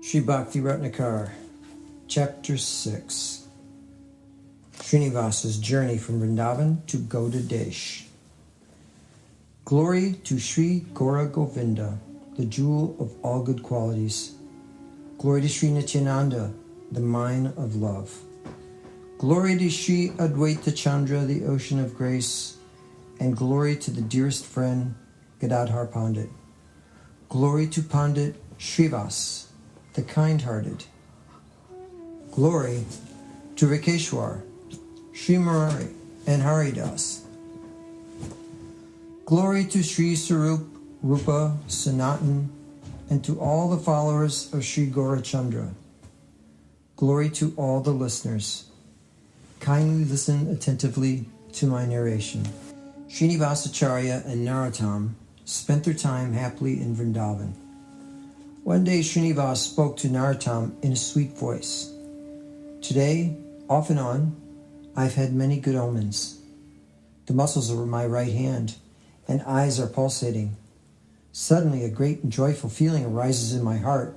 Sri Bhakti-ratnakara Chapter 6. Srinivasa's journey from Vrindavan to Gauda Desh. Glory to Sri Gaura Govinda, the jewel of all good qualities. Glory to Sri Nityananda, the mine of love. Glory to Sri Advaita Chandra, the ocean of grace. And glory to the dearest friend, Gadadhar Pandit. Glory to Pandit Srivas, the kind-hearted. Glory to Rikeshwar, Sri Murari, and Haridas. Glory to Sri Sarup, Rupa, Sanatan, and to all the followers of Sri Gaurachandra. Glory to all the listeners. Kindly listen attentively to my narration. Srinivasacharya and Narottam spent their time happily in Vrindavan. One day Srinivas spoke to Narottam in a sweet voice. Today, off and on, I've had many good omens. The muscles of my right hand and eyes are pulsating. Suddenly a great and joyful feeling arises in my heart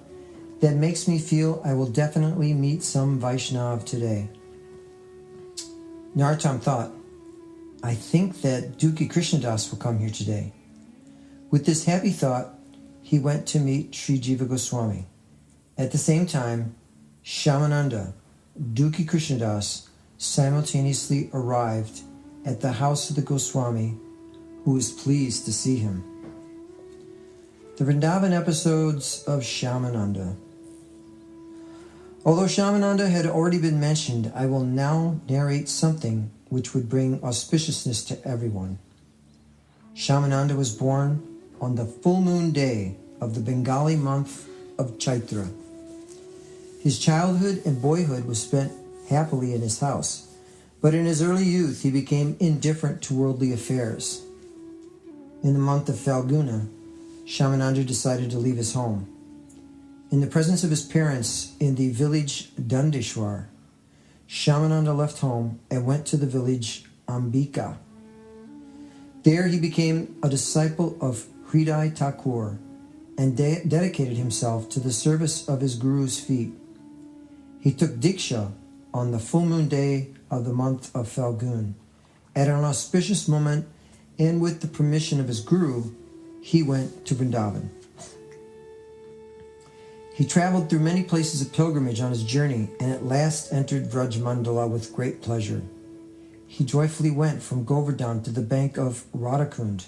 that makes me feel I will definitely meet some Vaishnav today. Narottam thought, I think that Dukhi Krishnadas will come here today. With this happy thought, he went to meet Sri Jiva Goswami. At the same time, Shyamananda, Dukhi Krishnadas, simultaneously arrived at the house of the Goswami, who was pleased to see him. The Vrindavan episodes of Shyamananda. Although Shyamananda had already been mentioned, I will now narrate something which would bring auspiciousness to everyone. Shyamananda was born on the full moon day of the Bengali month of Chaitra. His childhood and boyhood was spent happily in his house, but in his early youth he became indifferent to worldly affairs. In the month of Falguna, Shyamananda decided to leave his home. In the presence of his parents in the village Dandeshwar, Shyamananda left home and went to the village Ambika. There he became a disciple of Hriday Thakur and dedicated himself to the service of his guru's feet. He took Diksha on the full moon day of the month of Falgun. At an auspicious moment, and with the permission of his guru, he went to Vrindavan. He traveled through many places of pilgrimage on his journey and at last entered Vraj Mandala with great pleasure. He joyfully went from Govardhan to the bank of Radhakund,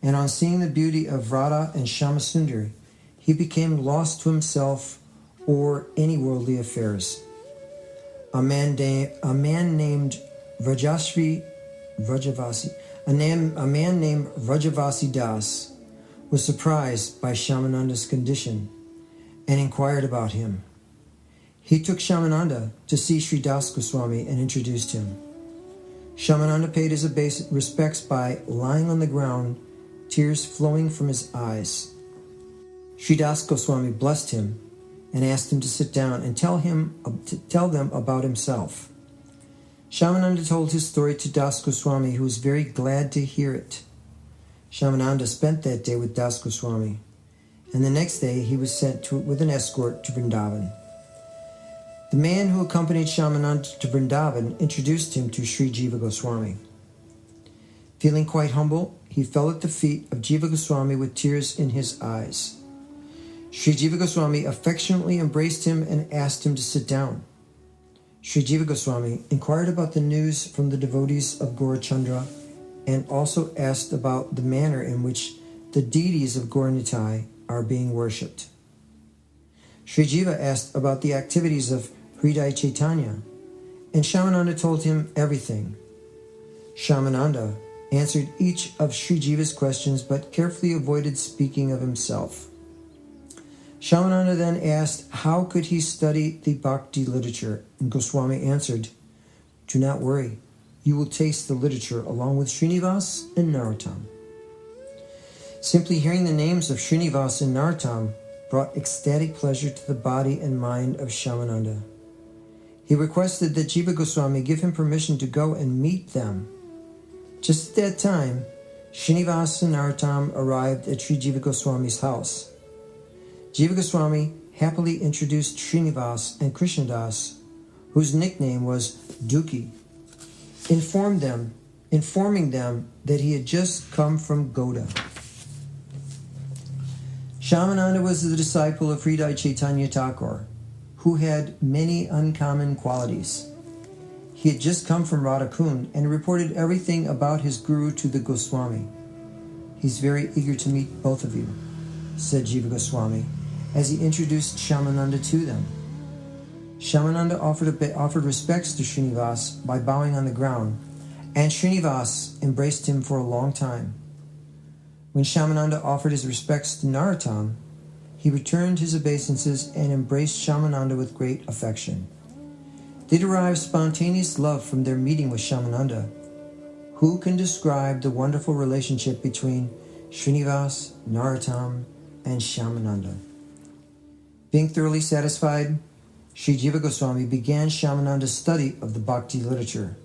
and on seeing the beauty of Radha and Shyamasundar, he became lost to himself or any worldly affairs. A man named Vrajavasi Das was surprised by Shyamananda's condition and inquired about him. He took Shyamananda to see Sri Das Goswami and introduced him. Shyamananda paid his respects by lying on the ground, tears flowing from his eyes. Sri Das Goswami blessed him and asked him to sit down and tell them about himself. Shyamananda told his story to Das Goswami, who was very glad to hear it. Shyamananda spent that day with Das Goswami, and the next day he was sent with an escort to Vrindavan. The man who accompanied Shyamananda to Vrindavan introduced him to Sri Jiva Goswami. Feeling quite humble, he fell at the feet of Jiva Goswami with tears in his eyes. Sri Jiva Goswami affectionately embraced him and asked him to sit down. Sri Jiva Goswami inquired about the news from the devotees of Gaurachandra and also asked about the manner in which the deities of Gauranitai are being worshipped. Sri Jiva asked about the activities of Hriday Chaitanya, and Shyamananda told him everything. Shyamananda answered each of Sri Jiva's questions but carefully avoided speaking of himself. Shyamananda then asked how could he study the bhakti literature, and Goswami answered, do not worry, you will taste the literature along with Srinivas and Narottam. Simply hearing the names of Srinivas and Narottam brought ecstatic pleasure to the body and mind of Shyamananda. He requested that Jiva Goswami give him permission to go and meet them. Just at that time, Srinivas and Narottam arrived at Sri Jiva Goswami's house. Jiva Goswami happily introduced Srinivas and Krishnadas, whose nickname was Duki, informing them that he had just come from Goda. Shyamananda was the disciple of Hridaya Chaitanya Thakur, who had many uncommon qualities. He had just come from Radhakund and reported everything about his guru to the Goswami. "He's very eager to meet both of you," said Jiva Goswami, as he introduced Shyamananda to them. Shyamananda offered respects to Srinivas by bowing on the ground, and Srinivas embraced him for a long time. When Shyamananda offered his respects to Narottam, he returned his obeisances and embraced Shyamananda with great affection. They derived spontaneous love from their meeting with Shyamananda. Who can describe the wonderful relationship between Srinivas, Narottam, and Shyamananda? Being thoroughly satisfied, Sri Jiva Goswami began Shyamananda's study of the Bhakti literature.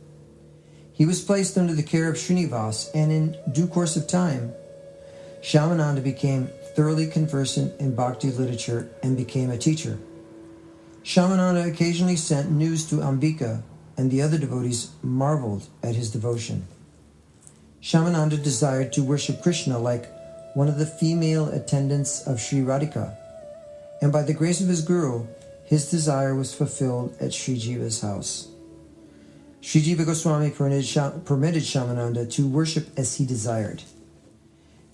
He was placed under the care of Srinivas, and in due course of time, Shyamananda became thoroughly conversant in Bhakti literature and became a teacher. Shyamananda occasionally sent news to Ambika, and the other devotees marveled at his devotion. Shyamananda desired to worship Krishna like one of the female attendants of Sri Radhika, and by the grace of his guru, his desire was fulfilled at Sri Jiva's house. Sri Jiva Goswami permitted Shyamananda to worship as he desired.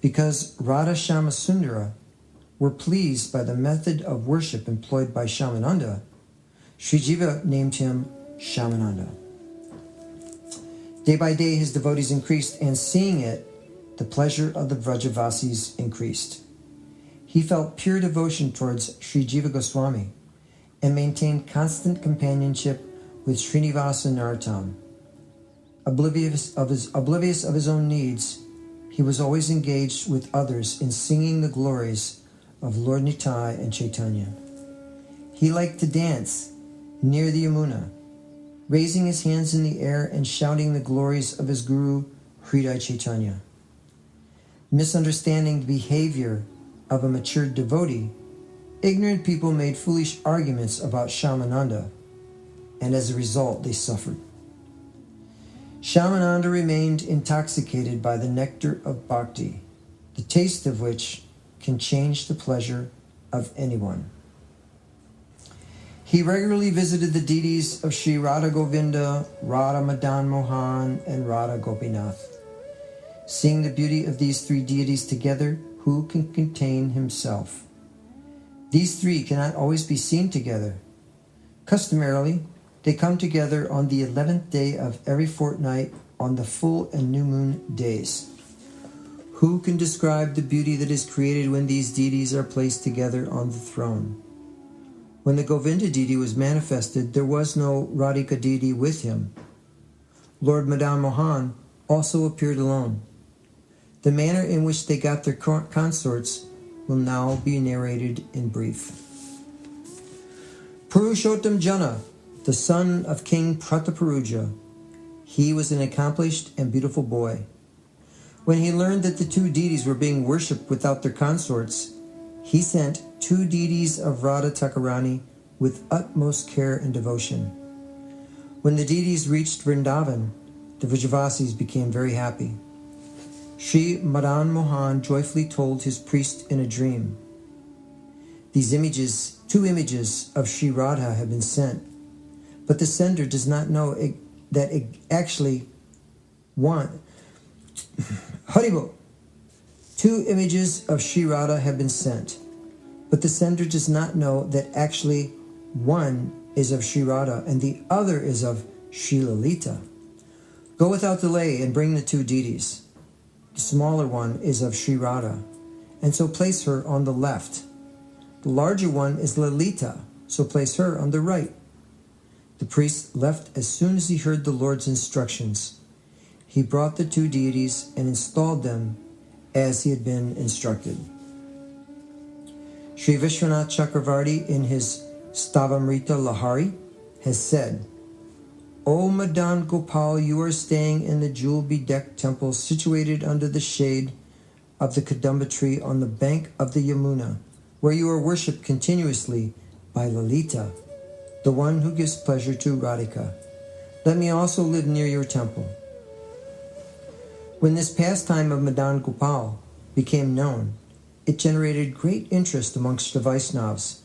Because Radha Shama Sundara were pleased by the method of worship employed by Shyamananda, Sri Jiva named him Shyamananda. Day by day his devotees increased, and seeing it, the pleasure of the Vrajavasis increased. He felt pure devotion towards Sri Jiva Goswami and maintained constant companionship with Srinivasa and Narottam. Oblivious of his own needs, he was always engaged with others in singing the glories of Lord Nitai and Chaitanya. He liked to dance near the Yamuna, raising his hands in the air and shouting the glories of his guru, Hridaya Chaitanya. Misunderstanding the behavior of a matured devotee, ignorant people made foolish arguments about Shyamananda, and as a result they suffered. Shyamananda remained intoxicated by the nectar of bhakti, the taste of which can change the pleasure of anyone. He regularly visited the deities of Sri Radha Govinda, Radha Madan Mohan, and Radha Gopinath. Seeing the beauty of these three deities together, who can contain himself? These three cannot always be seen together. Customarily, they come together on the 11th day of every fortnight on the full and new moon days. Who can describe the beauty that is created when these deities are placed together on the throne? When the Govinda deity was manifested, there was no Radhika deity with him. Lord Madan Mohan also appeared alone. The manner in which they got their consorts will now be narrated in brief. Purushottam Jana, the son of King Prataparuja, he was an accomplished and beautiful boy. When he learned that the two deities were being worshipped without their consorts, he sent two deities of Radha Thakurani with utmost care and devotion. When the deities reached Vrindavan, the Vrajavasis became very happy. Sri Madan Mohan joyfully told his priest in a dream, "These images, two images of Sri Radha have been sent, but the sender does not know that it actually one. Haribo. Two images of Sri Radha have been sent, but the sender does not know that actually one is of Sri Radha and the other is of Sri Lalita. Go without delay and bring the two deities. The smaller one is of Sri Radha, and so place her on the left. The larger one is Lalita, so place her on the right." The priest left as soon as he heard the Lord's instructions. He brought the two deities and installed them as he had been instructed. Sri Vishwanath Chakravarti in his Stavamrita Lahari has said, "O Madan Gopal, you are staying in the jewel-bedecked temple situated under the shade of the Kadamba tree on the bank of the Yamuna, where you are worshipped continuously by Lalita, the one who gives pleasure to Radhika. Let me also live near your temple." When this pastime of Madan Gopal became known, it generated great interest amongst the Vaishnavas.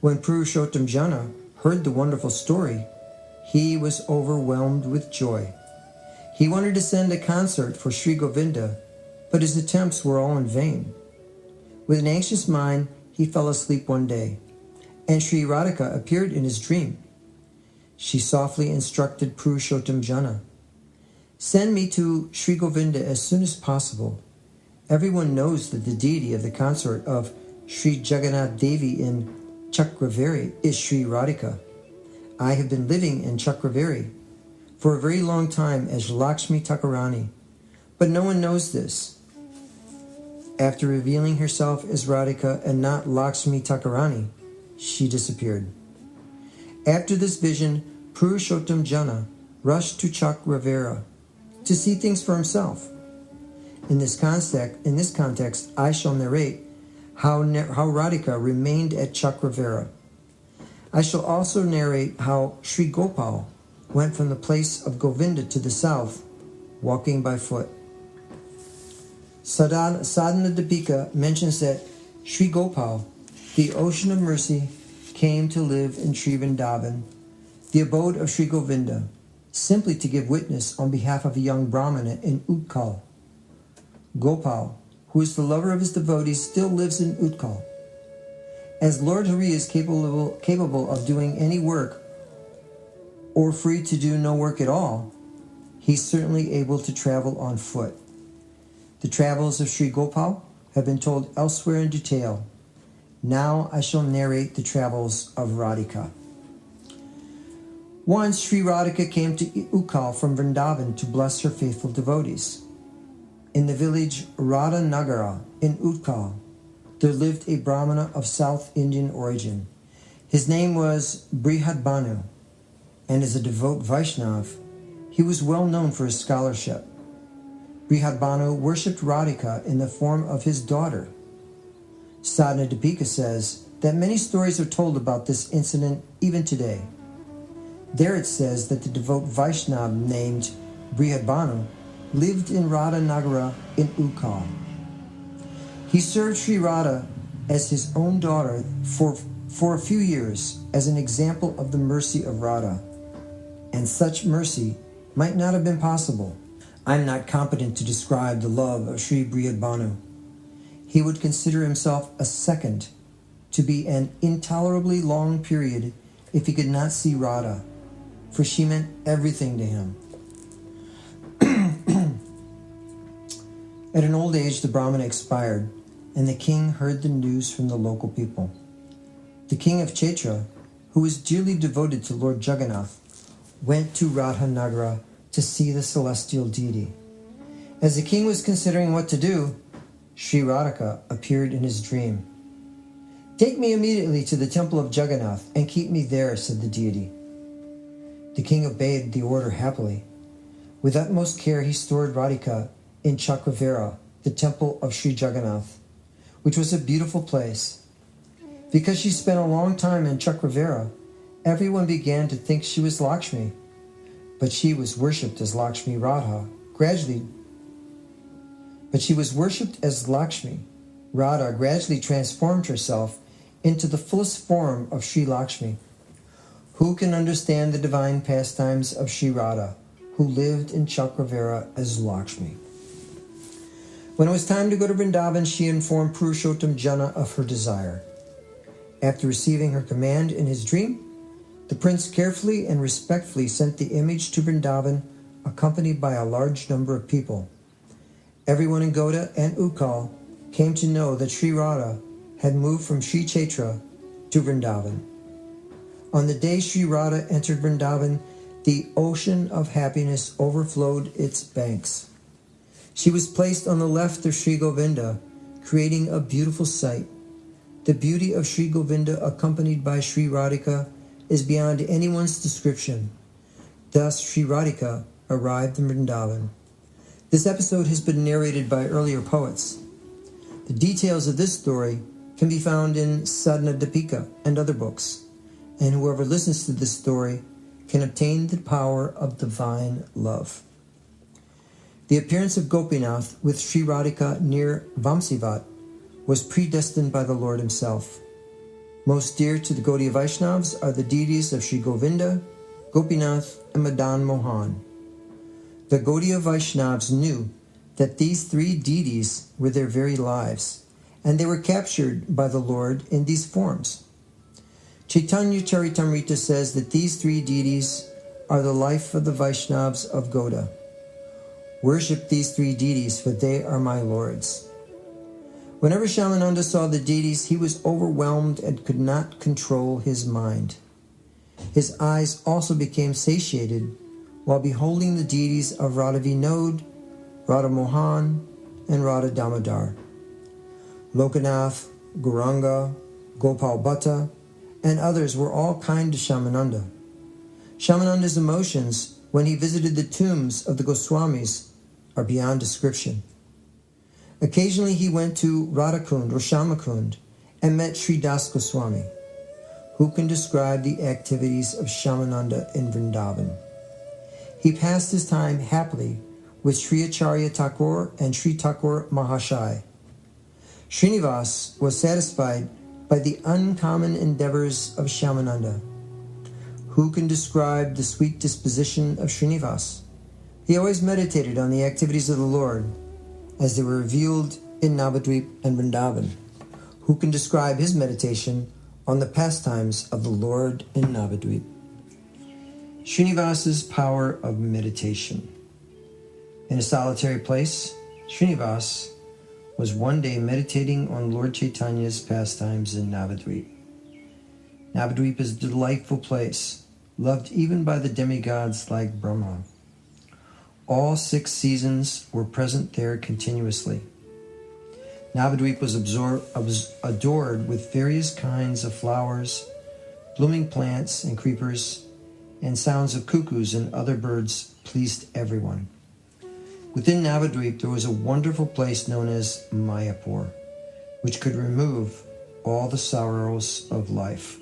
When Purushottam Jana heard the wonderful story, he was overwhelmed with joy. He wanted to send a concert for Sri Govinda, but his attempts were all in vain. With an anxious mind, he fell asleep one day, and Sri Radhika appeared in his dream. She softly instructed Purushottam Jana, "Send me to Sri Govinda as soon as possible. Everyone knows that the deity of the consort of Sri Jagannath Devi in Chakravari is Sri Radhika. I have been living in Chakravari for a very long time as Lakshmi Thakurani, but no one knows this." After revealing herself as Radhika and not Lakshmi Thakurani, she disappeared. After this vision, Purushottam Jana rushed to Chakravara to see things for himself. In this context, I shall narrate how Radhika remained at Chakravara. I shall also narrate how Sri Gopal went from the place of Govinda to the south, walking by foot. Sadhana Dipika mentions that Sri Gopal, the ocean of mercy, came to live in Sri Vrindavan, the abode of Sri Govinda, simply to give witness on behalf of a young Brahmana in Utkal. Gopal, who is the lover of his devotees, still lives in Utkal. As Lord Hari is capable of doing any work or free to do no work at all, he's certainly able to travel on foot. The travels of Sri Gopal have been told elsewhere in detail. Now I shall narrate the travels of Radhika. Once Sri Radhika came to Utkal from Vrindavan to bless her faithful devotees. In the village Radhanagara in Utkal, there lived a Brahmana of South Indian origin. His name was Brihadbanu, and as a devout Vaishnav, he was well known for his scholarship. Brihadbanu worshipped Radhika in the form of his daughter. Sadhana Dipika says that many stories are told about this incident even today. There it says that the devout Vaishnav named Brihadbanu lived in Radhanagara in Utkal. He served Sri Radha as his own daughter for a few years as an example of the mercy of Radha, and such mercy might not have been possible. I am not competent to describe the love of Sri Brihadbanu. He would consider himself a second to be an intolerably long period if he could not see Radha, for she meant everything to him. At an old age, the Brahmana expired, and the king heard the news from the local people. The king of Chaitra, who was dearly devoted to Lord Jagannath, went to Radhanagara to see the celestial deity. As the king was considering what to do, Sri Radhika appeared in his dream. "Take me immediately to the temple of Jagannath and keep me there," said the deity. The king obeyed the order happily. With utmost care, he stored Radhika in Chakravara, the temple of Sri Jagannath, which was a beautiful place. Because she spent a long time in Chakravara, everyone began to think she was Lakshmi, but she was worshipped as Lakshmi Radha. Radha gradually transformed herself into the fullest form of Sri Lakshmi. Who can understand the divine pastimes of Sri Radha, who lived in Chakravara as Lakshmi? When it was time to go to Vrindavan, she informed Purushottam Jana of her desire. After receiving her command in his dream, the prince carefully and respectfully sent the image to Vrindavan, accompanied by a large number of people. Everyone in Goda and Utkal came to know that Sri Radha had moved from Sri Chaitra to Vrindavan. On the day Sri Radha entered Vrindavan, the ocean of happiness overflowed its banks. She was placed on the left of Sri Govinda, creating a beautiful sight. The beauty of Sri Govinda accompanied by Sri Radhika is beyond anyone's description. Thus, Sri Radhika arrived in Vrindavan. This episode has been narrated by earlier poets. The details of this story can be found in Sadhana Dipika and other books, and whoever listens to this story can obtain the power of divine love. The appearance of Gopinath with Sri Radhika near Vamsivat was predestined by the Lord himself. Most dear to the Gaudiya Vaishnavas are the deities of Sri Govinda, Gopinath, and Madan Mohan. The Gaudiya Vaishnavas knew that these three deities were their very lives, and they were captured by the Lord in these forms. Chaitanya Charitamrita says that these three deities are the life of the Vaishnavas of Gauda. Worship these three deities, for they are my lords. Whenever Shamananda saw the deities, he was overwhelmed and could not control his mind. His eyes also became satiated while beholding the deities of Radha Vinod, Radha Mohan, and Radha Damodar. Lokanath, Gauranga, Gopal Bhatta, and others were all kind to Shamananda. Shamananda's emotions when he visited the tombs of the Goswamis are beyond description. Occasionally he went to Radhakund or Shamakund and met Sri Das Goswami. Who can describe the activities of Shamananda in Vrindavan? He passed his time happily with Sri Acharya Thakur and Sri Thakur Mahashai. Srinivas was satisfied by the uncommon endeavors of Shamananda. Who can describe the sweet disposition of Srinivas? He always meditated on the activities of the Lord as they were revealed in Navadvip and Vrindavan. Who can describe his meditation on the pastimes of the Lord in Navadvip? Srinivas's power of meditation. In a solitary place, Srinivas was one day meditating on Lord Chaitanya's pastimes in Navadvip. Navadvip is a delightful place, loved even by the demigods like Brahma. All 6 seasons were present there continuously. Navadvip was adored with various kinds of flowers, blooming plants and creepers, and sounds of cuckoos and other birds pleased everyone. Within Navadvip there was a wonderful place known as Mayapur, which could remove all the sorrows of life.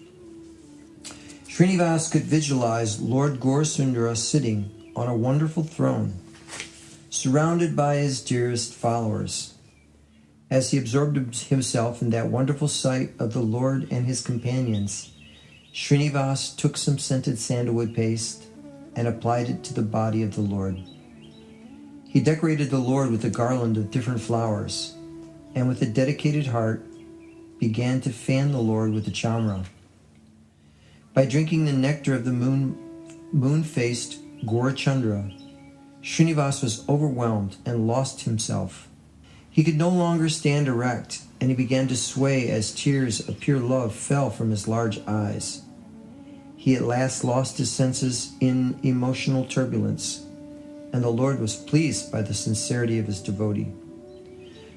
Srinivas could visualize Lord Gaurasundara sitting on a wonderful throne, surrounded by his dearest followers. As he absorbed himself in that wonderful sight of the Lord and his companions, Srinivas took some scented sandalwood paste and applied it to the body of the Lord. He decorated the Lord with a garland of different flowers, and with a dedicated heart began to fan the Lord with the chamra. By drinking the nectar of the moon-faced Gaurachandra, Srinivas was overwhelmed and lost himself. He could no longer stand erect, and he began to sway as tears of pure love fell from his large eyes. He at last lost his senses in emotional turbulence, and the Lord was pleased by the sincerity of his devotee.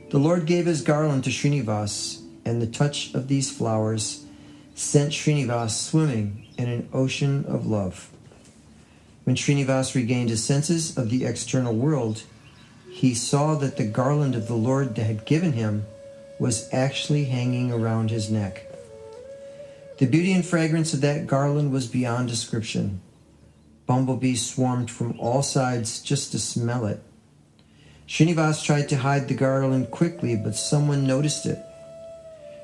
The Lord gave his garland to Srinivas, and the touch of these flowers sent Srinivas swimming in an ocean of love. When Srinivas regained his senses of the external world, he saw that the garland of the Lord that had given him was actually hanging around his neck. The beauty and fragrance of that garland was beyond description. Bumblebees swarmed from all sides just to smell it. Srinivas tried to hide the garland quickly, but someone noticed it.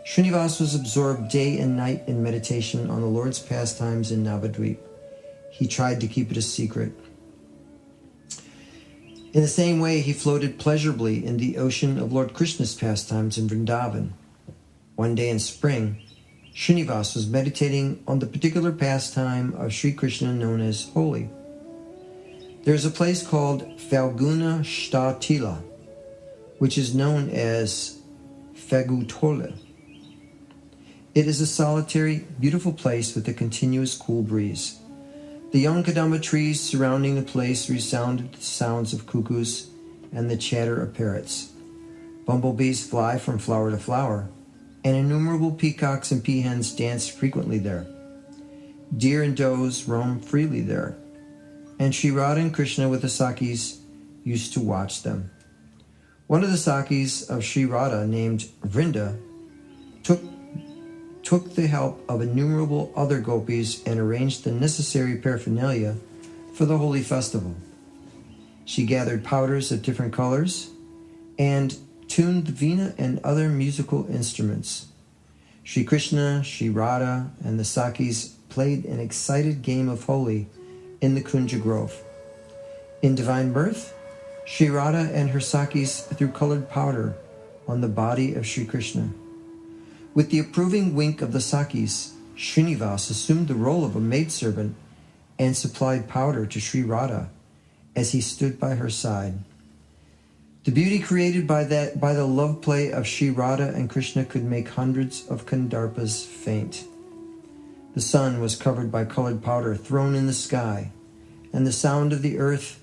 Srinivas was absorbed day and night in meditation on the Lord's pastimes in Navadvip. He tried to keep it a secret. In the same way, he floated pleasurably in the ocean of Lord Krishna's pastimes in Vrindavan. One day in spring, Srinivas was meditating on the particular pastime of Sri Krishna known as Holi. There is a place called Falguna Shtatila, which is known as Fagutole. It is a solitary, beautiful place with a continuous cool breeze. The young kadamba trees surrounding the place resounded the sounds of cuckoos and the chatter of parrots. Bumblebees fly from flower to flower, and innumerable peacocks and peahens dance frequently there. Deer and does roam freely there, and Sri Radha and Krishna with the Sakis used to watch them. One of the Sakis of Sri Radha, named Vrinda, took the help of innumerable other gopis and arranged the necessary paraphernalia for the holy festival. She gathered powders of different colors and tuned the veena and other musical instruments. Sri Krishna, Sri Radha, and the Sakis played an excited game of Holi in the Kunja Grove. In divine birth, Sri Radha and her Sakis threw colored powder on the body of Sri Krishna. With the approving wink of the Sakis, Srinivas assumed the role of a maidservant and supplied powder to Sri Radha as he stood by her side. The beauty created by the love play of Sri Radha and Krishna could make hundreds of Kandarpas faint. The sun was covered by colored powder thrown in the sky, and the sound of the earth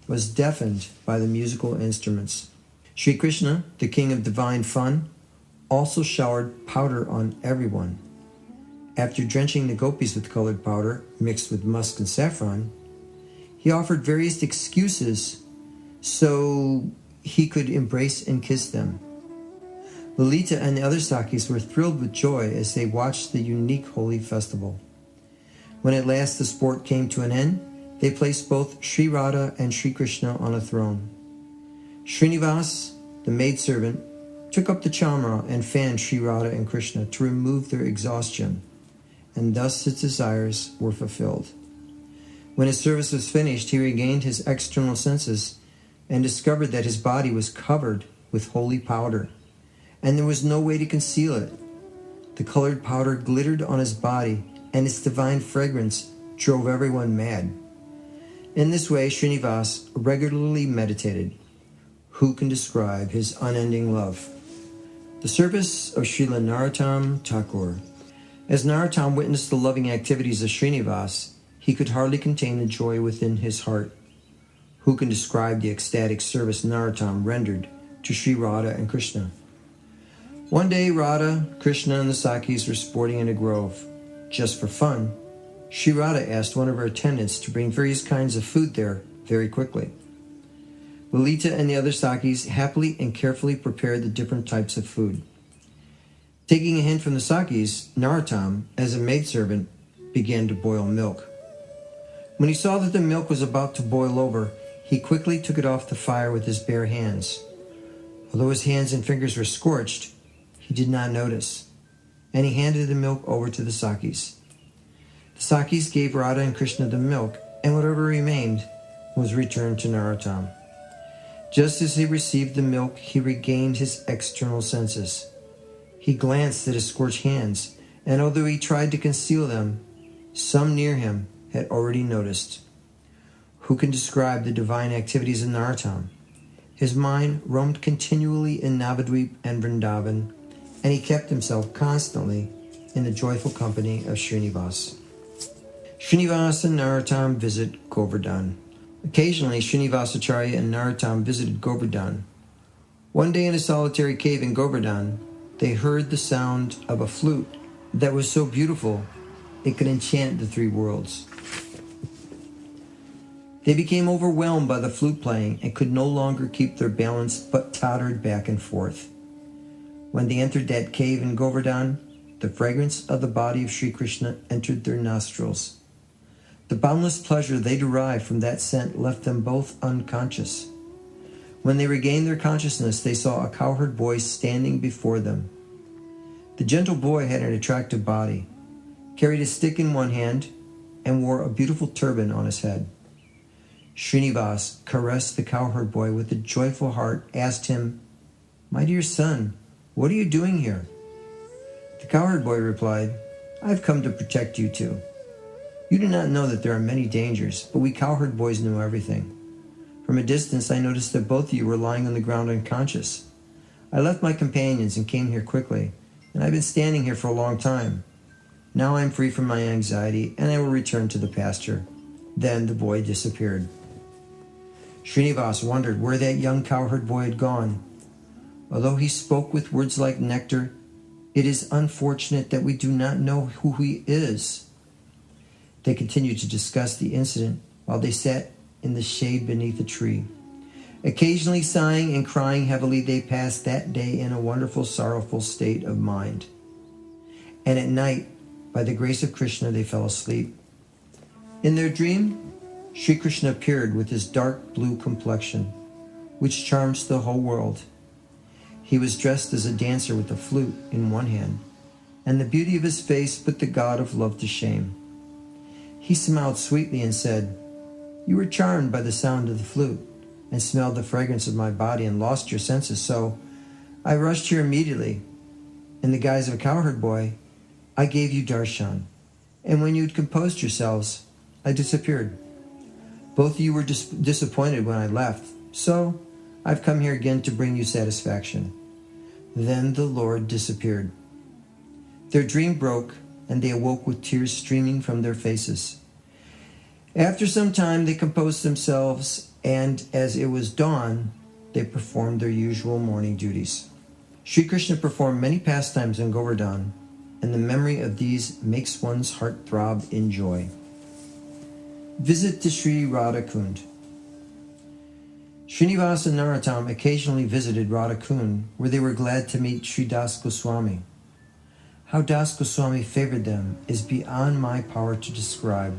was deafened by the musical instruments. Sri Krishna, the king of divine fun, also showered powder on everyone. After drenching the gopis with colored powder mixed with musk and saffron, he offered various excuses so he could embrace and kiss them. Lalita and the other Sakis were thrilled with joy as they watched the unique holy festival. When at last the sport came to an end, they placed both Sri Radha and Sri Krishna on a throne. Srinivas, the maidservant, took up the chamra and fanned Sri Radha and Krishna to remove their exhaustion, and thus his desires were fulfilled. When his service was finished, he regained his external senses and discovered that his body was covered with holy powder, and there was no way to conceal it. The colored powder glittered on his body, and its divine fragrance drove everyone mad. In this way, Srinivas regularly meditated. Who can describe his unending love? The service of Srila Narottam Thakur. As Narottam witnessed the loving activities of Srinivas, he could hardly contain the joy within his heart. Who can describe the ecstatic service Narottam rendered to Sri Radha and Krishna? One day, Radha, Krishna, and the Sakis were sporting in a grove. Just for fun, Sri Radha asked one of her attendants to bring various kinds of food there very quickly. Lalita and the other Sakis happily and carefully prepared the different types of food. Taking a hint from the Sakis, Narottam, as a maidservant, began to boil milk. When he saw that the milk was about to boil over, he quickly took it off the fire with his bare hands. Although his hands and fingers were scorched, he did not notice, and he handed the milk over to the Sakis. The Sakis gave Radha and Krishna the milk, and whatever remained was returned to Narottam. Just as he received the milk, he regained his external senses. He glanced at his scorched hands, and although he tried to conceal them, some near him had already noticed. Who can describe the divine activities of Narottam? His mind roamed continually in Navadvip and Vrindavan, and he kept himself constantly in the joyful company of Srinivas. Srinivas and Narottam visit Govardhan. Occasionally, Srinivasacharya and Narottam visited Govardhan. One day in a solitary cave in Govardhan, they heard the sound of a flute that was so beautiful it could enchant the three worlds. They became overwhelmed by the flute playing and could no longer keep their balance but tottered back and forth. When they entered that cave in Govardhan, the fragrance of the body of Sri Krishna entered their nostrils. The boundless pleasure they derived from that scent left them both unconscious. When they regained their consciousness, they saw a cowherd boy standing before them. The gentle boy had an attractive body, carried a stick in one hand, and wore a beautiful turban on his head. Srinivas caressed the cowherd boy with a joyful heart, asked him, "My dear son, what are you doing here?" The cowherd boy replied, "I've come to protect you too. You do not know that there are many dangers, but we cowherd boys know everything. From a distance, I noticed that both of you were lying on the ground unconscious. I left my companions and came here quickly, and I've been standing here for a long time. Now I am free from my anxiety, and I will return to the pasture." Then the boy disappeared. Srinivas wondered where that young cowherd boy had gone. Although he spoke with words like nectar, it is unfortunate that we do not know who he is. They continued to discuss the incident while they sat in the shade beneath a tree. Occasionally sighing and crying heavily, they passed that day in a wonderful, sorrowful state of mind. and at night, by the grace of Krishna, they fell asleep. In their dream, Sri Krishna appeared with his dark blue complexion, which charms the whole world. He was dressed as a dancer with a flute in one hand, and the beauty of his face put the god of love to shame. He smiled sweetly and said, "You were charmed by the sound of the flute, and smelled the fragrance of my body and lost your senses, so I rushed here immediately. In the guise of a cowherd boy, I gave you darshan, and when you had composed yourselves, I disappeared. Both of you were disappointed when I left, so I've come here again to bring you satisfaction." Then the Lord disappeared. Their dream broke, and they awoke with tears streaming from their faces. After some time, they composed themselves, and as it was dawn, they performed their usual morning duties. Sri Krishna performed many pastimes in Govardhan, and the memory of these makes one's heart throb in joy. Visit to Sri Radha Kund. Srinivas and Narottam occasionally visited Radha Kund, where they were glad to meet Sri Das Goswami. How Das Goswami favored them is beyond my power to describe.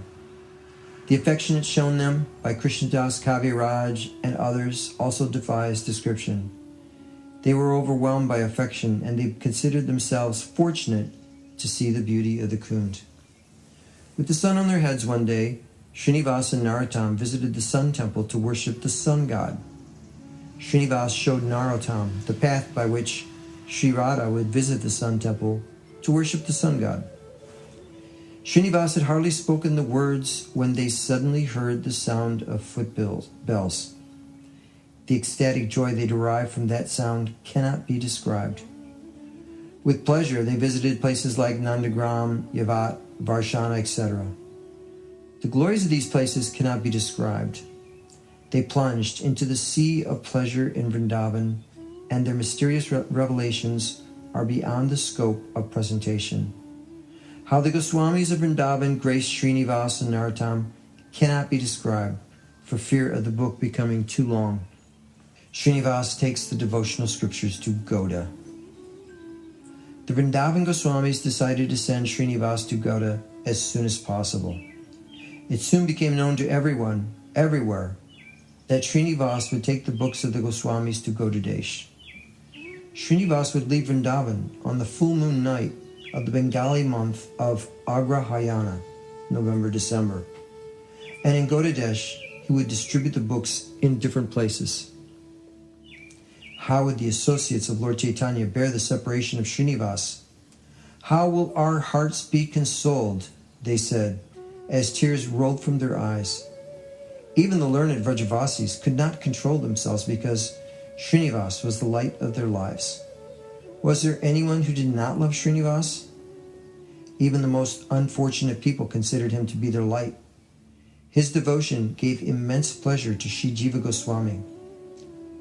The affection shown them by Krishnadas Kaviraj and others also defies description. They were overwhelmed by affection, and they considered themselves fortunate to see the beauty of the Kund. With the sun on their heads one day, Srinivas and Narottam visited the sun temple to worship the sun god. Srinivas showed Narottam the path by which Sri Radha would visit the sun temple to worship the sun god. Srinivas had hardly spoken the words when they suddenly heard the sound of bells. The ecstatic joy they derived from that sound cannot be described. With pleasure, they visited places like Nandagram, Yavat, Varshana, etc. The glories of these places cannot be described. They plunged into the sea of pleasure in Vrindavan, and their mysterious revelations are beyond the scope of presentation. How the Goswamis of Vrindavan graced Srinivas and Narottam cannot be described, for fear of the book becoming too long. Srinivas takes the devotional scriptures to Gauda. The Vrindavan Goswamis decided to send Srinivas to Gauda as soon as possible. It soon became known to everyone, everywhere, that Srinivas would take the books of the Goswamis to Gaudadesh. Srinivas would leave Vrindavan on the full moon night of the Bengali month of Agrahayana, November-December. And in Gaudadesh, he would distribute the books in different places. How would the associates of Lord Chaitanya bear the separation of Srinivas? How will our hearts be consoled, they said, as tears rolled from their eyes. Even the learned Vrajavasis could not control themselves because Srinivas was the light of their lives. Was there anyone who did not love Srinivas? Even the most unfortunate people considered him to be their light. His devotion gave immense pleasure to Sri Jiva Goswami.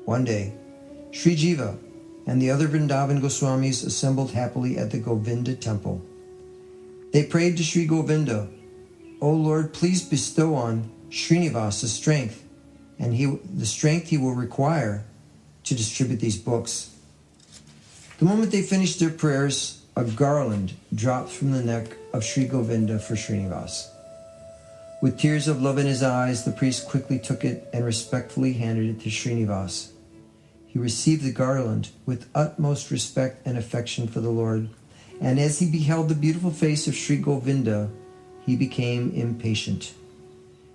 One day, Sri Jiva and the other Vrindavan Goswamis assembled happily at the Govinda temple. They prayed to Sri Govinda, "O Lord, please bestow on Srinivas the strength, and the strength he will require to distribute these books." The moment they finished their prayers, a garland dropped from the neck of Sri Govinda for Srinivas. With tears of love in his eyes, the priest quickly took it and respectfully handed it to Srinivas. He received the garland with utmost respect and affection for the Lord, and as he beheld the beautiful face of Sri Govinda, he became impatient.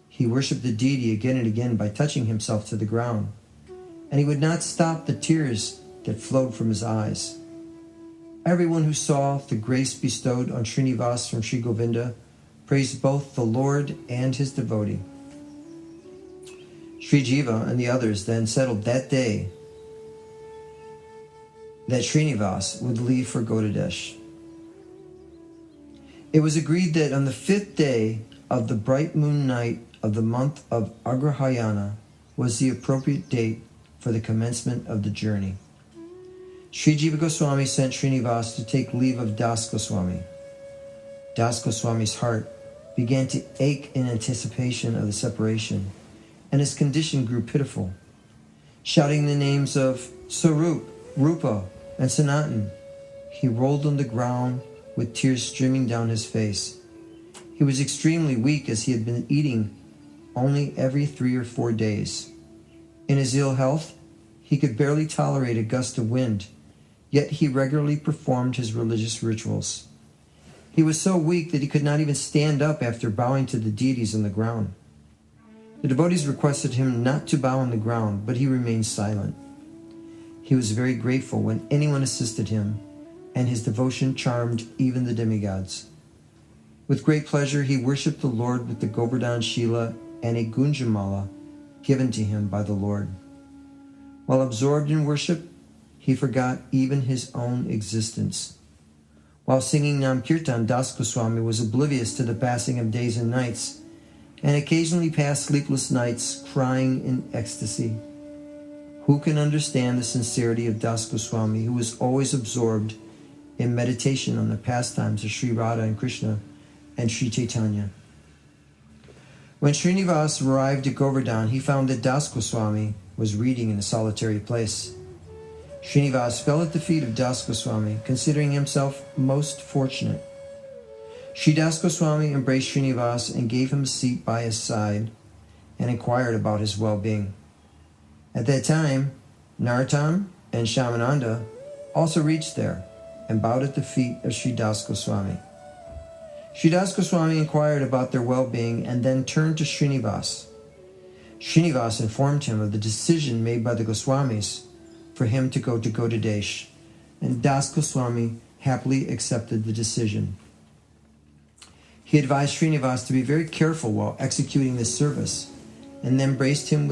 He worshipped the deity again and again by touching himself to the ground, and he would not stop the tears that flowed from his eyes. Everyone who saw the grace bestowed on Srinivas from Sri Govinda praised both the Lord and his devotee. Sri Jiva and the others then settled that day that Srinivas would leave for Gaudadesh. It was agreed that on the 5th day of the bright moon night of the month of Agrahayana was the appropriate date for the commencement of the journey. Sri Jiva Goswami sent Srinivas to take leave of Das Goswami. Das Goswami's heart began to ache in anticipation of the separation, and his condition grew pitiful. Shouting the names of Sarup, Rupa, and Sanatan, he rolled on the ground with tears streaming down his face. He was extremely weak, as he had been eating only every 3 or 4 days. In his ill health, he could barely tolerate a gust of wind, yet he regularly performed his religious rituals. He was so weak that he could not even stand up after bowing to the deities on the ground. The devotees requested him not to bow on the ground, but he remained silent. He was very grateful when anyone assisted him, and his devotion charmed even the demigods. With great pleasure, he worshipped the Lord with the Govardhan Shila and a Gunjamala given to him by the Lord. While absorbed in worship, he forgot even his own existence. While singing Nam Kirtan, Das Goswami was oblivious to the passing of days and nights, and occasionally passed sleepless nights crying in ecstasy. Who can understand the sincerity of Das Goswami, who was always absorbed in meditation on the pastimes of Sri Radha and Krishna and Sri Chaitanya? When Srinivas arrived at Govardhan, he found that Das Goswami was reading in a solitary place. Srinivas fell at the feet of Das Goswami, considering himself most fortunate. Sri Das Goswami embraced Srinivas and gave him a seat by his side and inquired about his well-being. At that time, Narottam and Shamananda also reached there and bowed at the feet of Sri Das Goswami. Sri Das Goswami inquired about their well-being and then turned to Srinivas. Srinivas informed him of the decision made by the Goswamis for him to go to Gaudadesh, and Das Goswami happily accepted the decision. He advised Srinivas to be very careful while executing this service, and then embraced him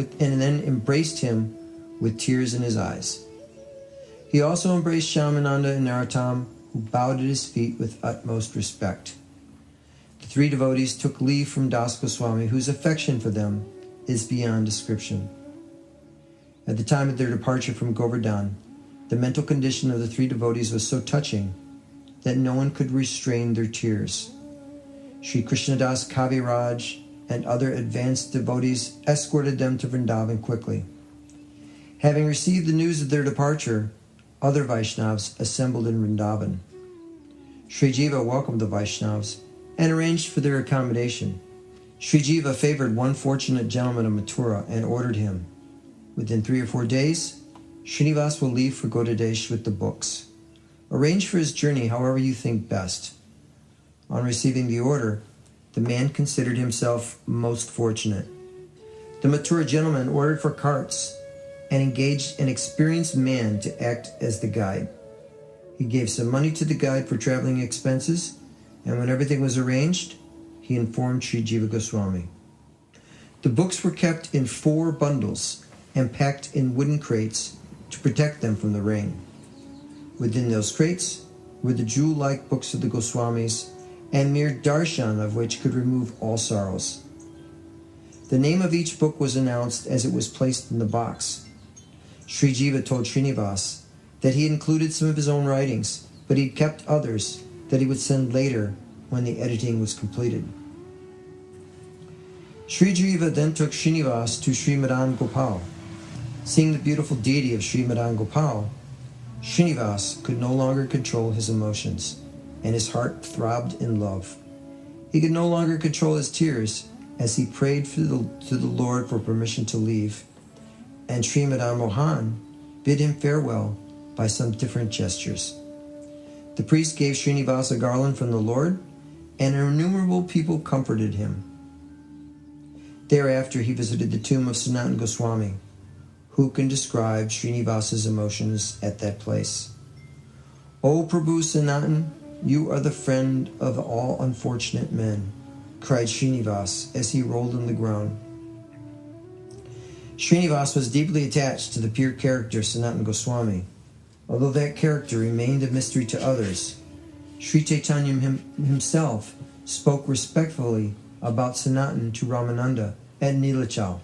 with tears in his eyes. He also embraced Shamananda and Narottam, who bowed at his feet with utmost respect. The 3 devotees took leave from Das Goswami, whose affection for them is beyond description. At the time of their departure from Govardhan, the mental condition of the 3 devotees was so touching that no one could restrain their tears. Sri Krishnadas Kaviraj and other advanced devotees escorted them to Vrindavan quickly. Having received the news of their departure, other Vaishnavas assembled in Vrindavan. Sri Jiva welcomed the Vaishnavas and arranged for their accommodation. Sri Jiva favored one fortunate gentleman of Mathura and ordered him, within 3 or 4 days, Srinivas will leave for Gaudadesh with the books. Arrange for his journey however you think best. On receiving the order, the man considered himself most fortunate. The Mathura gentleman ordered for carts and engaged an experienced man to act as the guide. He gave some money to the guide for traveling expenses, and when everything was arranged, he informed Sri Jiva Goswami. The books were kept in 4 bundles and packed in wooden crates to protect them from the rain. Within those crates were the jewel-like books of the Goswamis, and mere darshan of which could remove all sorrows. The name of each book was announced as it was placed in the box. Sri Jiva told Srinivas that he included some of his own writings, but he kept others that he would send later when the editing was completed. Sri Jiva then took Srinivas to Sri Madan Gopal. Seeing the beautiful deity of Sri Madan Gopal, Srinivas could no longer control his emotions, and his heart throbbed in love. He could no longer control his tears as he prayed to the Lord for permission to leave, and Sri Madan Mohan bid him farewell by some different gestures. The priest gave Srinivas a garland from the Lord, and innumerable people comforted him. Thereafter he visited the tomb of Sanatana Goswami. Who can describe Srinivas's emotions at that place? O Prabhu Sanatan, you are the friend of all unfortunate men, cried Srinivas as he rolled on the ground. Srinivas was deeply attached to the pure character Sanatana Goswami. Although that character remained a mystery to others, Sri Chaitanya himself spoke respectfully about Sanatan to Ramananda at Nilachal.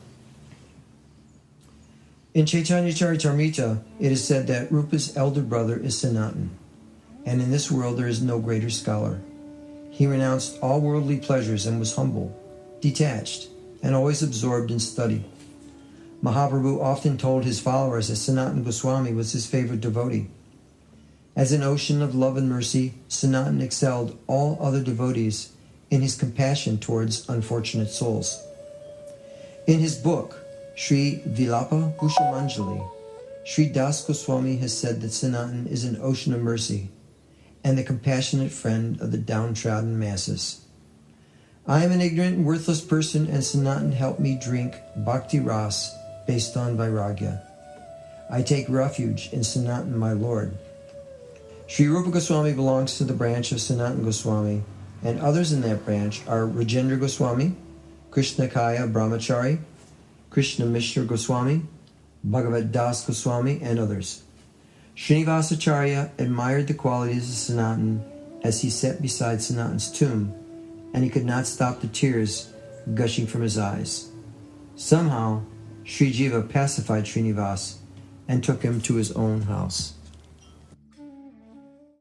In Chaitanya Charitamrita, it is said that Rupa's elder brother is Sanatan, and in this world there is no greater scholar. He renounced all worldly pleasures and was humble, detached, and always absorbed in study. Mahaprabhu often told his followers that Sanatana Goswami was his favorite devotee. As an ocean of love and mercy, Sanatan excelled all other devotees in his compassion towards unfortunate souls. In his book, Sri Vilapa Bhushamanjali, Sri Das Goswami has said that Sanatan is an ocean of mercy and the compassionate friend of the downtrodden masses. I am an ignorant and worthless person, and Sanatan helped me drink Bhakti Ras based on Vairagya. I take refuge in Sanatan, my Lord. Sri Rupa Goswami belongs to the branch of Sanatan Goswami, and others in that branch are Rajendra Goswami, Krishnakaya Brahmachari, Krishna Mishra Goswami, Bhagavad Das Goswami, and others. Srinivasacharya admired the qualities of Sanatan as he sat beside Sanatan's tomb, and he could not stop the tears gushing from his eyes. Somehow, Sri Jiva pacified Srinivas and took him to his own house.